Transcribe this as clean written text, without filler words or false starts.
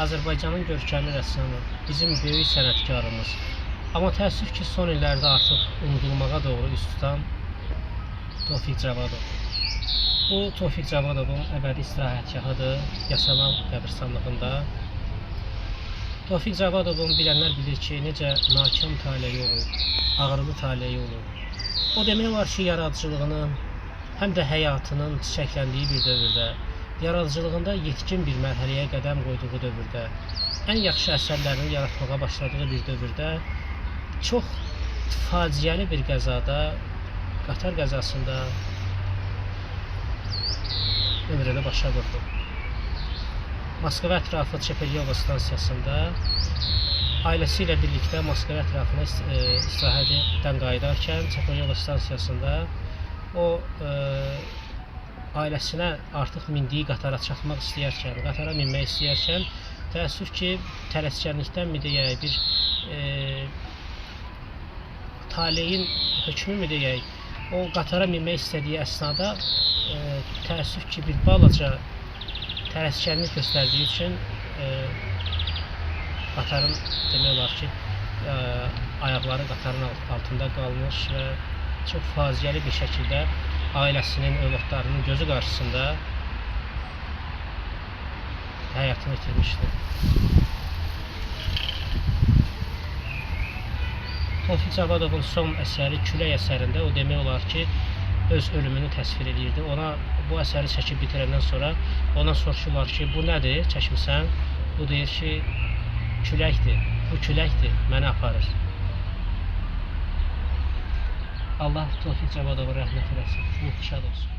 Azərbaycanın görkəmli rəssamı, bizim böyük sənətkarımız. Amma təəssüf ki, son illərdə artıq unudulmağa doğru üst tutan Tofiq Cavadov. Bu Tofiq Cavadovun əbədi istirahətgahıdır Yasamal qəbirstanlığında. Tofiq Cavadovun bilənlər bilir ki, necə nakam taleyi olub, ağrılı taleyi olub. O demək olar ki, yaradıcılığının, həm də həyatının çiçəkləndiyi bir dövrdə, yaradıcılığında yetkin bir mərhələyə qədəm qoyduğu dövrdə, ən yaxşı əsərlərini yaratmağa başladığı bir dövrdə çox faciəli bir qəzada, qatar qəzasında ömrünü başa vurdu. Moskva ətrafı Çepelyova stansiyasında ailəsi ilə birlikdə Moskva ətrafına istirahətdən qayıdarkən Çepelyova stansiyasında o ailəsinə artıq mindiyi qatara çatmaq istəyərkən, qatara minmək istəyərkən təəssüf ki, tələskənlikdən mi deyək, bir taleyin hökmü mü deyək, o qatara minmək istədiyi əsnada təəssüf ki, bir balaca tələskənlik göstərdiyi üçün qatarın demək olar ki, ayaqları qatarın altında qalmış və çox faciəli bir şəkildə ailəsinin, övladlarının gözü qarşısında həyatını itirmişdi. Tofiq Cavadovun son əsəri Külək əsərində o demək olar ki, öz ölümünü təsvir edirdi. Ona bu əsəri çəkib bitirəndən sonra ondan soruşurlar ki, bu nədir, çəkmirsən? Bu deyir ki, küləkdir, bu küləkdir, məni aparır. Allah Tofiq Cavadovu rəhmət eləsin, ruhu şad olsun.